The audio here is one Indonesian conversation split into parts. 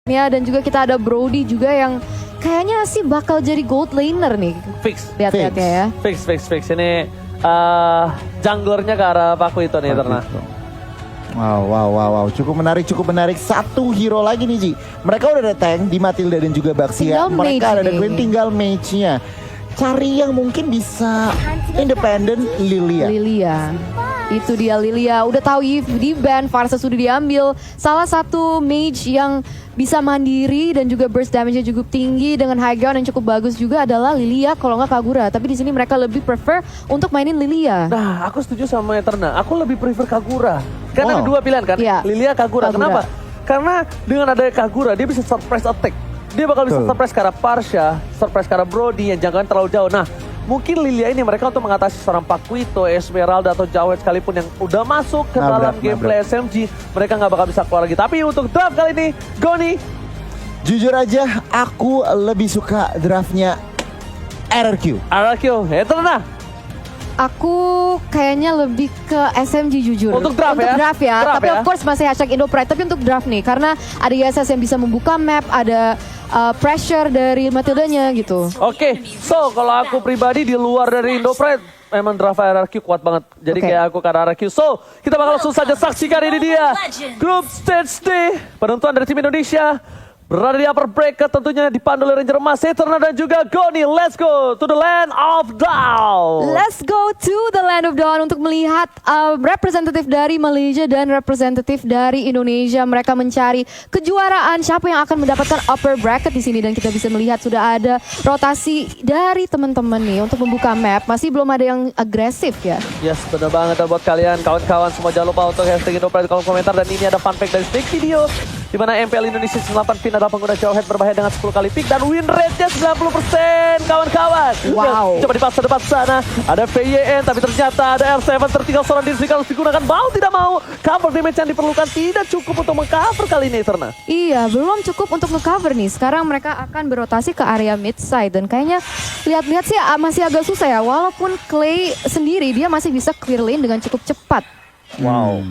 Ya, dan juga kita ada Brody juga yang kayaknya sih bakal jadi gold laner nih. Fix. Lihat-lihat ya. Fix. Ini junglernya ke arah Paku itu nih Eterna. Wow. Cukup menarik. Satu hero lagi nih Ji. Mereka udah ada tank di Matilda dan juga Baxia. Tinggal Mereka mage ada nih. Queen, tinggal mage-nya. Cari yang mungkin bisa independen, Lilia. Itu dia Lilia. Udah tahu Eve di ban, Varsa sudah diambil. Salah satu mage yang bisa mandiri dan juga burst damage-nya cukup tinggi dengan high ground yang cukup bagus juga adalah Lilia kalau nggak Kagura. Tapi di sini mereka lebih prefer untuk mainin Lilia. Nah, aku setuju sama Eterna. Aku lebih prefer Kagura. Karena ada dua pilihan kan, Iya. Lilia, Kagura. Kenapa? Karena dengan adanya Kagura, dia bisa surprise attack. Dia bakal bisa surprise ke arah Parsha, surprise ke arah Brody yang jangkauan terlalu jauh. Nah, mungkin Lilia ini mereka untuk mengatasi seorang Pakuito, Esmeralda atau Jawet sekalipun yang udah masuk ke dalam gameplay SMG, mereka nggak bakal bisa keluar lagi. Tapi untuk draft kali ini, Goni. Jujur aja, aku lebih suka draftnya RRQ. Eterna. Aku kayaknya lebih ke SMG jujur. Untuk draft ya? Draft ya. Draft Tapi ya? of course masih hashtag Indopride. Tapi untuk draft nih, karena ada ISS yang bisa membuka map, ada pressure dari Matildanya gitu. Oke, so kalau aku pribadi di luar dari Indopride, memang draft RRQ kuat banget. Jadi kayak aku ke RRQ. So, kita bakal langsung saja saksikan ini dia. Group Stage D, penentuan dari tim Indonesia. Berada di upper bracket tentunya dipandu oleh Ranger Emas, Eterna dan juga Goni. Let's go to the land of Dawn. Let's go to the land of Dawn untuk melihat representatif dari Malaysia dan representatif dari Indonesia. Mereka mencari kejuaraan siapa yang akan mendapatkan upper bracket di sini, dan kita bisa melihat sudah ada rotasi dari teman-teman nih untuk membuka map. Masih belum ada yang agresif ya. Yes, benar banget buat kalian kawan-kawan semua. Jangan lupa untuk hashtag Indopride di kolom komentar. Dan ini ada fun fact dari Snake Video, di mana MPL Indonesia 98 Pin adalah pengguna jawhead berbahaya dengan 10 kali pick dan win rate-nya 90% kawan-kawan. Wow. Coba dipaksa depan sana. Ada VYN tapi ternyata ada R7 tertinggal seorang diri harus digunakan. Mau tidak mau, cover damage yang diperlukan tidak cukup untuk mengcover kali ini Eterna. Iya, belum cukup untuk nge-cover nih. Sekarang mereka akan berotasi ke area mid side, dan kayaknya lihat-lihat sih masih agak susah ya. Walaupun Clay sendiri dia masih bisa clear lane dengan cukup cepat. Wow.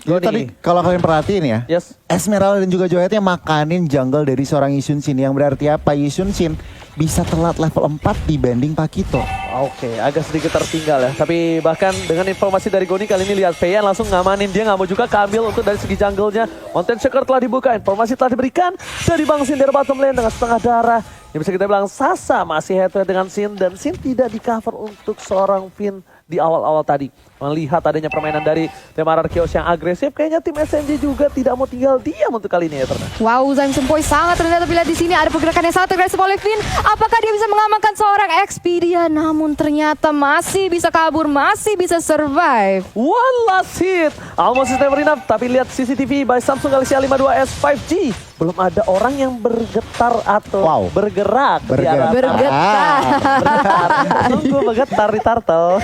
Ya, tapi kalau kalian perhatiin ya, Yes. Esmeralda dan juga Joyetnya makanin jungle dari seorang Yisun Shin. Yang berarti apa? Yisun Shin bisa telat level 4 dibanding Pakito. Oke, agak sedikit tertinggal ya. Tapi bahkan dengan informasi dari Goni kali ini, lihat VN langsung ngamanin. Dia nggak mau juga keambil untuk dari segi jungle-nya. Mountain Shaker telah dibuka, informasi telah diberikan dari Bang Sin dari bottom lane dengan setengah darah. Yang bisa kita bilang Sasa masih head-to-head dengan Sin, dan Sin tidak di-cover untuk seorang Finn di awal-awal tadi. Melihat adanya permainan dari tim RRQ yang agresif, kayaknya tim SMG juga tidak mau tinggal diam untuk kali ini ya Eterna. Wow, Zaim Sempoi sangat rendah, tapi lihat di sini ada pergerakan yang sangat agresif oleh Finn. Apakah dia bisa mengamankan seorang Expedia? Namun ternyata masih bisa kabur, masih bisa survive. One last hit, almost is never enough. Tapi lihat CCTV by Samsung Galaxy A52s 5G. Belum ada orang yang bergetar atau bergerak. Bergetar. Tunggu bergetar di turtle.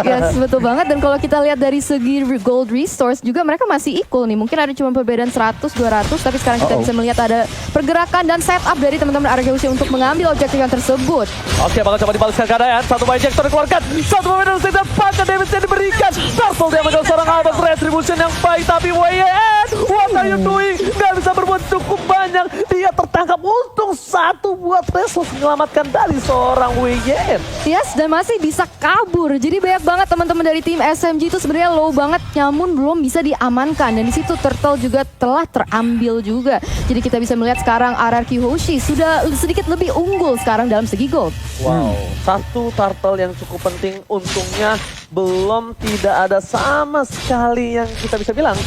Yes, betul banget. Dan kalau kita lihat dari segi gold resource juga mereka masih equal nih. Mungkin ada cuma perbedaan 100-200, tapi sekarang kita bisa melihat ada pergerakan dan setup dari teman-teman RRQ untuk mengambil objektif yang tersebut. Oke, bakal coba dibalaskan keadaan. Satu injector dikeluarkan, satu pemain dari dan pakai damage yang diberikan. Turtle dia mengambil seorang Albert, retribution yang baik, tapi WYN, what are you doing? Gak bisa berbuat cukup banyak. Dia tertangkap, untung satu buat Resus menyelamatkan dari seorang WYN. Yes, dan masih bisa kabur. Jadi banyak banget teman-teman dari tim SMG itu sebenarnya low banget, namun belum bisa diamankan. Dan di situ Turtle juga telah terambil juga. Jadi kita bisa melihat sekarang RRQ Hoshi sudah sedikit lebih unggul sekarang dalam segi gold. Wow, satu turtle yang cukup penting, untungnya belum tidak ada sama sekali yang kita bisa bilang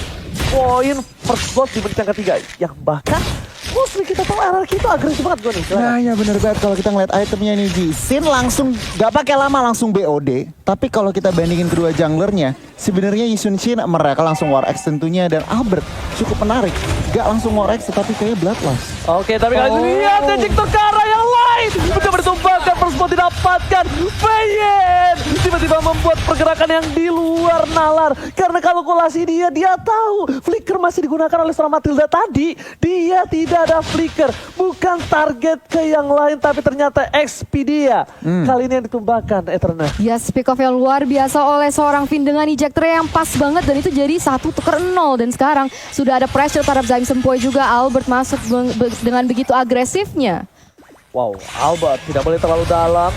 poin first blood di menit yang ketiga. Yang bahkan mostly kita tahu RRQ itu agresif banget gue nih. Nah ya bener banget kalau kita ngeliat itemnya nih Ji. Sin langsung gak pakai lama langsung BOD. Tapi kalau kita bandingin kedua junglernya, sebenarnya Yisun Shin mereka langsung War X tentunya, dan Albert cukup menarik. Gak langsung War X tetapi kayak Bloodlust. Oke, tapi kali ini lihat Ejector ke arah yang lain. Fight! Mencoba ditumbangkan, first blood didapatkan. Payen tiba-tiba membuat pergerakan yang di luar nalar. Karena kalkulasi dia tahu flicker masih digunakan oleh seorang Matilda tadi. Dia tidak ada flicker. Bukan target ke yang lain, tapi ternyata Expedia. Kali ini yang ditumbangkan Eterna. Yes, pick off yang luar biasa oleh seorang Finn dengan ejector yang pas banget dan itu jadi 1-0 dan sekarang sudah ada pressure terhadap Zaim Sempoi juga. Albert masuk dengan begitu agresifnya. Wow, Albert tidak boleh terlalu dalam.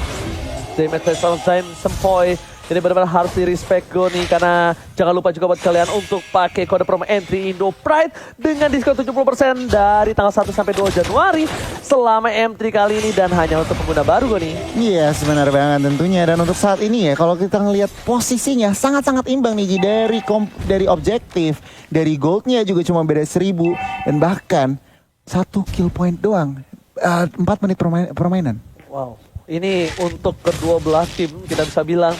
Damage dari seorang Zaim Sempoi. Ini benar-benar harus di-respect Goni karena jangan lupa juga buat kalian untuk pakai kode promo entry Indo Pride dengan diskon 70% dari tanggal 1 sampai 2 Januari selama M3 kali ini dan hanya untuk pengguna baru Goni. Iya, benar banget tentunya. Dan untuk saat ini ya, kalau kita ngelihat posisinya sangat-sangat imbang nih Ji. Dari objektif, dari goldnya juga cuma beda 1000 dan bahkan 1 kill point doang. 4 menit permainan. Wow, ini untuk kedua belah tim kita bisa bilang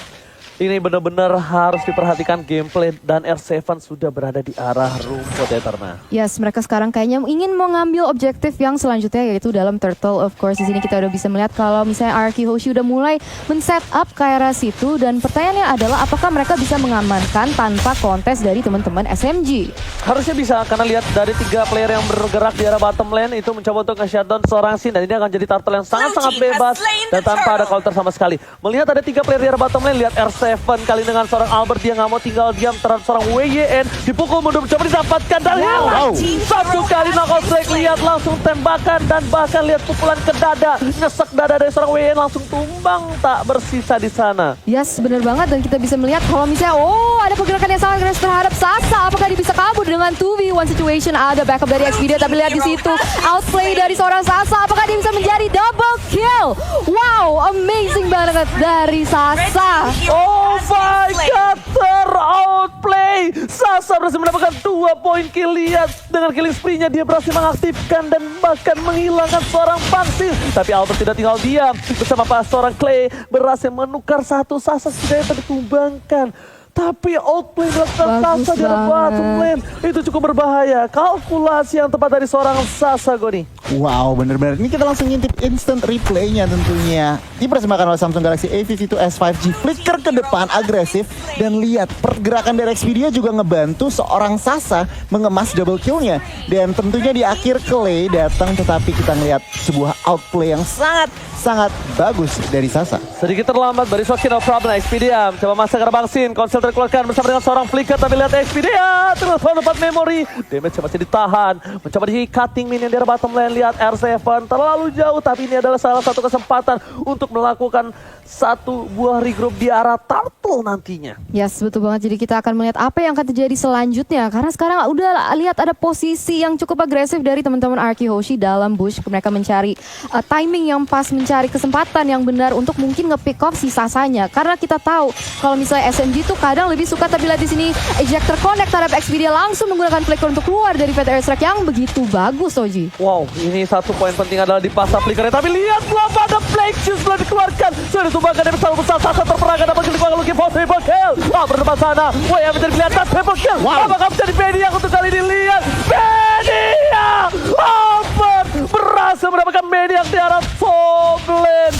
ini benar-benar harus diperhatikan gameplay dan R7 sudah berada di arah rumput Eterna. Yes, mereka sekarang kayaknya ingin mengambil objektif yang selanjutnya yaitu dalam Turtle. Of course, di sini kita udah bisa melihat kalau misalnya Arky Hoshi udah mulai men-set up ke arah situ dan pertanyaannya adalah apakah mereka bisa mengamankan tanpa kontes dari teman-teman SMG? Harusnya bisa karena lihat dari 3 player yang bergerak di arah bottom lane itu mencoba untuk nge-shutdown seorang Sin dan ini akan jadi Turtle yang sangat-sangat bebas dan tanpa ada counter sama sekali. Melihat ada 3 player di arah bottom lane, lihat R7 kali dengan seorang Albert dia nggak mau tinggal diam terhadap seorang WYN dipukul mundur mencoba didapatkan dan hilang. Satu kali knockout strike, lihat langsung tembakan dan bahkan lihat pukulan ke dada, ngesek dada dari seorang WYN langsung tumbang tak bersisa di sana. Yes, benar banget dan kita bisa melihat kalau misalnya ada pergerakan yang sangat agresif terhadap Sasa, apakah dia bisa kabur dengan 2v1 situation? Ada backup dari Expedia tapi lihat di situ outplay dari seorang Sasa, apakah dia bisa menjadi double kill? Wow, amazing banget dari Sasa. Oh my god, ter-outplay. Sasa berhasil mendapatkan 2 poin kill. Lihat dengan killing spree-nya dia berhasil mengaktifkan dan bahkan menghilangkan seorang Pansin. Tapi Albert tidak tinggal diam. Bersama seorang Clay berhasil menukar satu Sasa sudah ditumbangkan. Tapi outplay dilakukan Sasa di arah bottom lane. Itu cukup berbahaya. Kalkulasi yang tepat dari seorang Sasa Goni. Wow, bener-bener. Ini kita langsung ngintip instant replaynya tentunya. Dipersembahkan oleh Samsung Galaxy A52s 5G. Flicker ke depan, agresif. Dan lihat, pergerakan dari Expedia juga ngebantu seorang Sasa mengemas double kill-nya. Dan tentunya di akhir Clay datang, tetapi kita ngelihat sebuah outplay yang sangat bagus dari Sasa. Sedikit terlambat, but it's okay, no problem. Expedia coba masa ke Bang Sin. Konsel terkeluarkan bersama dengan seorang Flicker. Tapi lihat Expedia terus dapat memori. Damage masih ditahan. Mencoba di cutting minion di arah bottom lane. Lihat R7 terlalu jauh, tapi ini adalah salah satu kesempatan untuk melakukan satu buah regroup di arah Turtle nantinya. Yes, betul banget. Jadi kita akan melihat apa yang akan terjadi selanjutnya. Karena sekarang udah lihat ada posisi yang cukup agresif dari teman-teman Arky Hoshi dalam bush. Mereka mencari timing yang pas, mencari kesempatan yang benar untuk mungkin nge-pick off si Sasanya. Karena kita tahu kalau misalnya SMG tuh kadang lebih suka, tapi lihat di sini ejector connect terhadap Expedia langsung menggunakan flicker untuk keluar dari Fat Airstrike yang begitu bagus, Oji. Wow, ini satu poin penting adalah di pasar flickernya. Tapi lihat belum ada Plague Shoes belum dikeluarkan. Sudah ditumbangkan dari besar besar. Sasa terperangkan dapat dikeluarkan looking for triple kill. Berdepan sana. Wah, yang menjadi kelihatan triple kill. Apakah menjadi Beniak untuk kali ini? Lihat Beniak. Albert berhasil mendapatkan Beniak di arah top lane.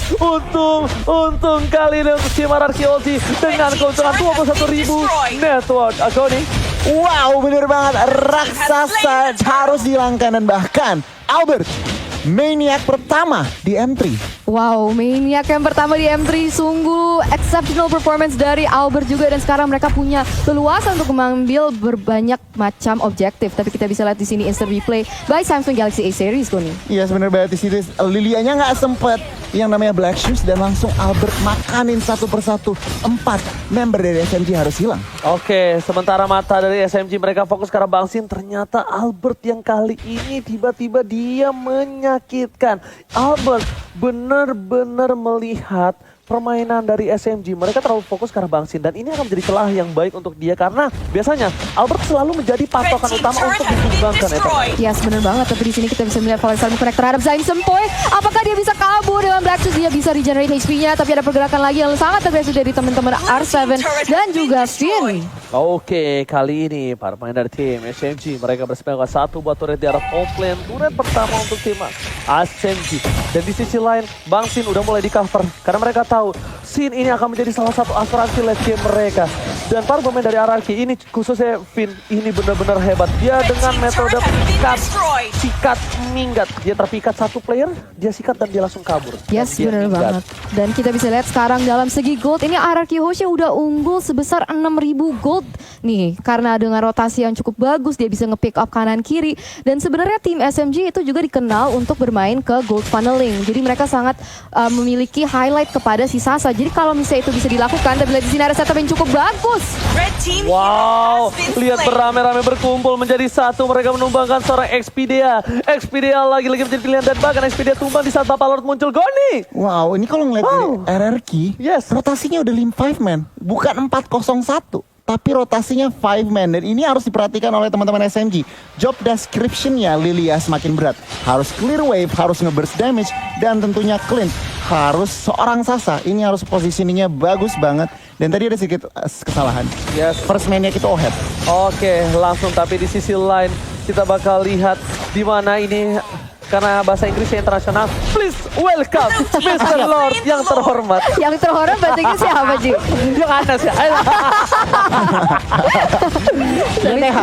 Untung kali ini untuk tim Arky Hoshi dengan keuntungan 21.000 network. Agoni. Wow, bener banget. Raksasa harus dihilangkan dan bahkan Albert Maniac pertama di M3. Wow, Maniac yang pertama di M3, sungguh exceptional performance dari Albert juga, dan sekarang mereka punya leluasa untuk mengambil berbanyak macam objektif. Tapi kita bisa lihat di sini instant replay by Samsung Galaxy A series, Goni. Iya, sebenarnya banget di sini Lilianya nggak sempet yang namanya Black Shoes dan langsung Albert makanin satu persatu. 4 member dari SMG harus hilang. Oke, sementara mata dari SMG mereka fokus ke arah Bang Sin. Ternyata Albert yang kali ini tiba-tiba dia menyakitkan. Albert benar-benar melihat permainan dari SMG. Mereka terlalu fokus ke arah Bang Sin dan ini akan menjadi celah yang baik untuk dia karena biasanya Albert selalu menjadi patokan utama untuk ditumbangkan. Yes, benar banget. Tapi di sini kita bisa melihat Valor Salmon connect terhadap Zaim Sempoi. Apakah dia bisa kabur dengan Black Shoes? Dia bisa regenerate HP-nya, tapi ada pergerakan lagi yang sangat agresif dari teman-teman R7 dan juga Finn. Oke, kali ini para pemain dari tim SMG mereka bersepakat satu buat turret di arah top lane. Turret pertama untuk tim SMG. Dan di sisi lain, Bang Sin udah mulai di cover karena mereka tahu Sin ini akan menjadi salah satu asuransi late game mereka. Dan para pemain dari RRQ ini khususnya Finn ini benar-benar hebat. Dia dengan metode sikat minggat. Dia terpikat satu player, dia sikat dan dia langsung kabur. Yes, Dia benar minggat. banget. Dan kita bisa lihat sekarang dalam segi gold, ini RRQ Hoshi udah unggul sebesar 6.000 gold nih. Karena dengan rotasi yang cukup bagus, dia bisa nge-pick up kanan kiri. Dan sebenarnya tim SMG itu juga dikenal untuk bermain ke gold funneling. Jadi mereka sangat memiliki highlight kepada si Sasa. Jadi kalau misalnya itu bisa dilakukan, tapi lihat di sini ada setup yang cukup bagus. Wow, lihat beramai-ramai berkumpul menjadi satu. Mereka menumbangkan seorang Expedia. Expedia lagi-lagi menjadi pilihan dan bahkan Expedia tumbang di saat Bapak Lord muncul. Goni! Wow, ini kalau ngeliat dari RRQ, Yes. rotasinya udah 5 man, bukan 401. Tapi rotasinya 5 man dan ini harus diperhatikan oleh teman-teman SMG. Job description-nya Lilia semakin berat. Harus clear wave, harus nge-burst damage, dan tentunya clean. Harus seorang Sasa, ini harus positioningnya bagus banget. Dan tadi ada sedikit kesalahan. Yes. First man-nya kita Ohead. Oke, langsung tapi di sisi lain kita bakal lihat di mana ini karena bahasa Inggrisnya internasional. Please welcome Mr. Lord yang terhormat. Yang terhormat bahasa Inggris siapa, Ji? Yang ada sih. TH.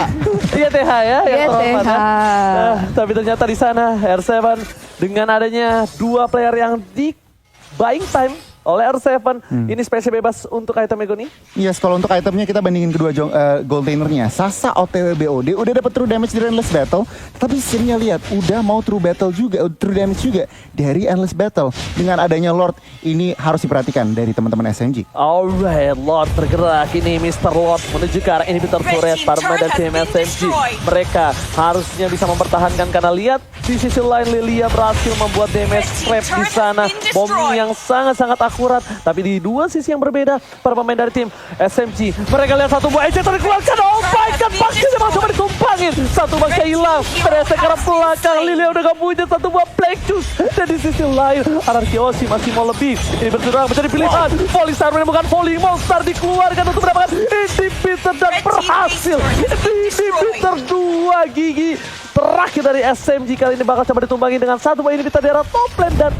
Iya TH ya, yang Iya, terhormat TH. ya. Tapi ternyata di sana R7 dengan adanya dua player yang di buying time oleh R7, ini spesial bebas untuk item Ego nih. Yes, kalau untuk itemnya kita bandingin kedua gold lanernya. Sasa OTW BOD udah dapat true damage dari Endless Battle, tapi Sinnya lihat udah mau true damage juga dari Endless Battle. Dengan adanya Lord, ini harus diperhatikan dari teman-teman SMG. Alright, Lord bergerak ini Mr. Lord menuju ke arah inhibitor turret para pemain dari tim SMG. Mereka harusnya bisa mempertahankan karena lihat di sisi lain Lilia berhasil membuat damage trap di sana. Bombing yang sangat-sangat akurat. Tapi di dua sisi yang berbeda para pemain dari tim SMG. Mereka lihat satu buah EJ dikeluarkan. Oh my god, Baksnya masuk ditumpangin. Satu Baksnya hilang. Ternyata ke arah belakang. Lilia udah gak punya satu buah Black Juice. Dan di sisi lain RRQ Hoshi masih mau lebih. Ini bergerak menjadi pilihan. Volley Star menemukan Volley Monster dikeluarkan untuk mendapatkan inhibitor dan berhasil. Inhibitor 2 gigi terakhir dari SMG kali ini bakal coba ditumbangi dengan satu buah inhibitor di arah top lane dan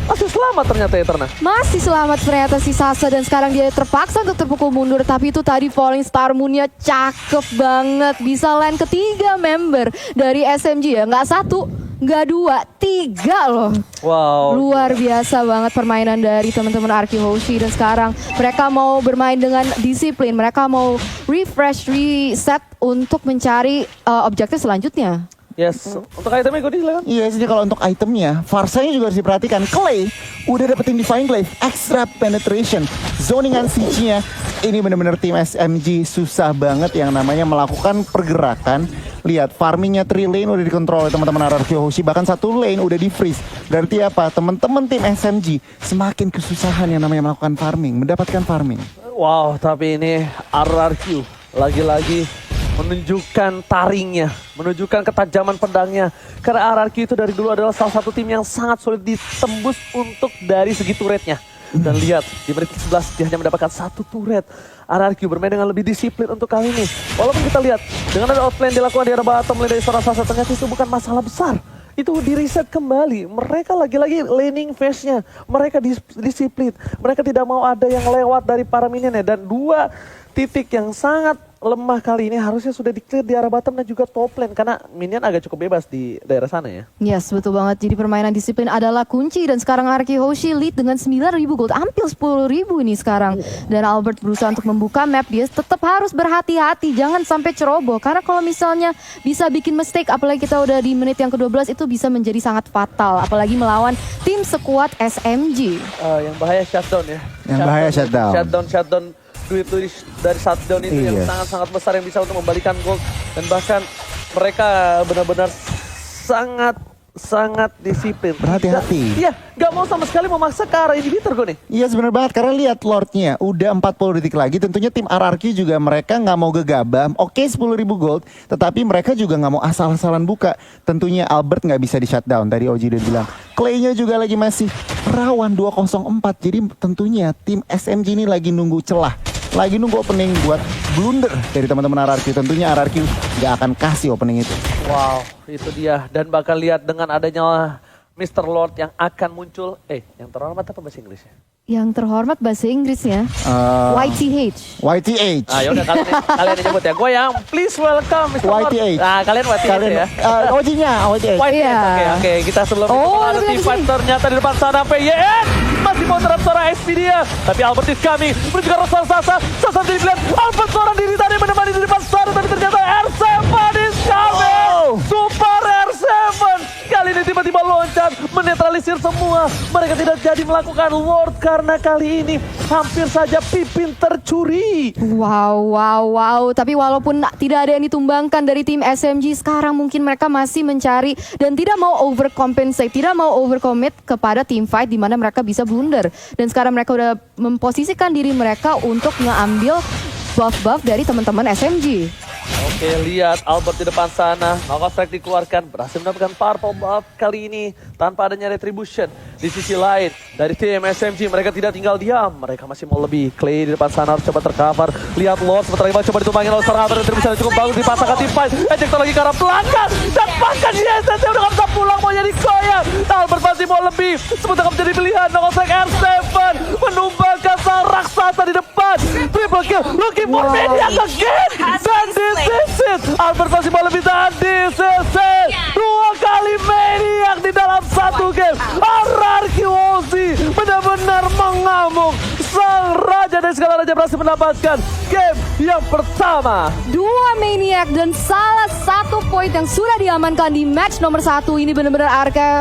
masih selamat ternyata Eterna. Masih selamat ternyata si Sasa dan sekarang dia terpaksa untuk terpukul mundur. Tapi itu tadi Falling Star Moon-nya cakep banget. Bisa land ketiga member dari SMG ya. Nggak satu, nggak dua, tiga loh. Wow. Luar biasa banget permainan dari teman-teman RRQ Hoshi. Dan sekarang mereka mau bermain dengan disiplin. Mereka mau refresh, reset untuk mencari objektif selanjutnya. Yes, untuk itemnya gue silakan. Iya, jadi kalau untuk itemnya, Farsanya juga harus diperhatikan. Clay udah dapetin Divine Glaive, extra penetration, zoningan siege-nya. Ini benar-benar tim SMG susah banget yang namanya melakukan pergerakan. Lihat, farmingnya 3 lane udah dikontrol oleh teman-teman RRQ Hoshi. Bahkan 1 lane udah di freeze. Berarti apa? Teman-teman tim SMG semakin kesusahan yang namanya melakukan farming, mendapatkan farming. Wow, tapi ini RRQ lagi-lagi menunjukkan taringnya, menunjukkan ketajaman pedangnya. Karena RRQ itu dari dulu adalah salah satu tim yang sangat sulit ditembus untuk dari segi turretnya. Dan lihat, di menit 11 dia hanya mendapatkan 1 turret. RRQ bermain dengan lebih disiplin untuk kali ini. Walaupun kita lihat, dengan ada outplay yang dilakukan di arah bottom lane dari seorang Sasa, ternyata itu bukan masalah besar. Itu di reset kembali. Mereka lagi-lagi laning phase-nya. Mereka disiplin. Mereka tidak mau ada yang lewat dari para minionnya. Dan 2 titik yang sangat lemah kali ini harusnya sudah di-clear di arah bottom dan juga top lane. Karena minion agak cukup bebas di daerah sana ya. Yes, betul banget. Jadi permainan disiplin adalah kunci. Dan sekarang RRQ Hoshi lead dengan 9.000 gold. Hampir 10.000 ini sekarang. Dan Albert berusaha untuk membuka map. Dia tetap harus berhati-hati. Jangan sampai ceroboh. Karena kalau misalnya bisa bikin mistake. Apalagi kita udah di menit yang ke-12. Itu bisa menjadi sangat fatal. Apalagi melawan tim sekuat SMG. Yang bahaya shutdown ya. Yang bahaya shutdown. Shutdown duit dari shutdown itu yang sangat-sangat besar yang bisa untuk membalikan gold. Dan bahkan mereka benar-benar sangat disiplin. Berhati-hati. Iya, gak mau sama sekali memaksa ke arah inhibitor gue nih. Iya sebenarnya banget, karena lihat Lordnya udah 40 detik lagi. Tentunya tim RRQ juga mereka nggak mau gegabah. Oke 10.000 gold, tetapi mereka juga nggak mau asal-asalan buka. Tentunya Albert nggak bisa di shutdown, tadi Oji udah bilang. Clay-nya juga lagi masih rawan 204. Jadi tentunya tim SMG ini lagi nunggu celah lagi nunggu opening buat blunder dari teman-teman RRQ. Tentunya RRQ nggak akan kasih opening itu. Wow, itu dia. Dan bakal lihat dengan adanya Mr. Lord yang akan muncul. Yang terhormat apa bahasa Inggrisnya? Yang terhormat bahasa Inggrisnya YTH. YTH. Ah, yaudah kalian yang nyebut ya. Gue yang please welcome Mr. Lord. YTH. Nah, kalian YTH ya. OG-nya YTH. YTH. Iya. Oke. Kita sebelum itu ada lebih team dari fight sini. ternyata di depan sana PYN. Masih mau terhadap seorang Expedia. Tapi Albert is coming. Menuju ke Rosal Sasa. Sasa dilihat. Albert seorang diri tadi menemani di depan sana. Tapi ternyata R7 is coming. Super R7. Kali ini tiba-tiba loncat. Menetralisir semua. Mereka tidak jadi melakukan Lord. Karena kali ini hampir saja Pipin tercuri. Wow. Tapi walaupun tidak ada yang ditumbangkan dari tim SMG, sekarang mungkin mereka masih mencari dan tidak mau overcompensate, tidak mau overcommit kepada team fight di mana mereka bisa blunder. Dan sekarang mereka udah memposisikan diri mereka untuk ngambil buff-buff dari teman-teman SMG. Oke, lihat Albert di depan sana. Knockout Strike dikeluarkan. Berhasil mendapatkan purple buff kali ini tanpa adanya retribution. Di sisi lain, dari tim SMG mereka tidak tinggal diam. Mereka masih mau lebih. Clay di depan sana harus coba tercover. Lihat Lord sebentar lagi coba ditumbangin oleh seorang Albert. Retribution yang cukup bagus dipasangkan tim fight. Ejector lagi ke arah belakang. Dan bahkan YSS udah gak bisa pulang, mau jadi goyang. Albert masih mau lebih. Sebentar menjadi pilihan. Knockout Strike R7 menumbangkan sang raksasa di depan. Triple kill. Looking for Maniac again. Dan this is it. Albert masih mau lebih dan this is it. 2 kali Maniac di dalam satu game. RRQ OZ benar-benar mengamuk. Sang raja dari segala raja berhasil mendapatkan game yang pertama. 2 Maniac dan salah satu poin yang sudah diamankan di match nomor 1 ini benar-benar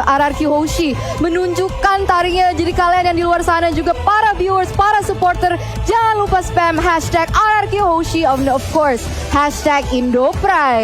RRQ Hoshi menunjukkan taringnya. Jadi kalian yang di luar sana juga para viewers, para supporter, jangan lupa spam hashtag RRQ Hoshi of course hashtag Indo Pride.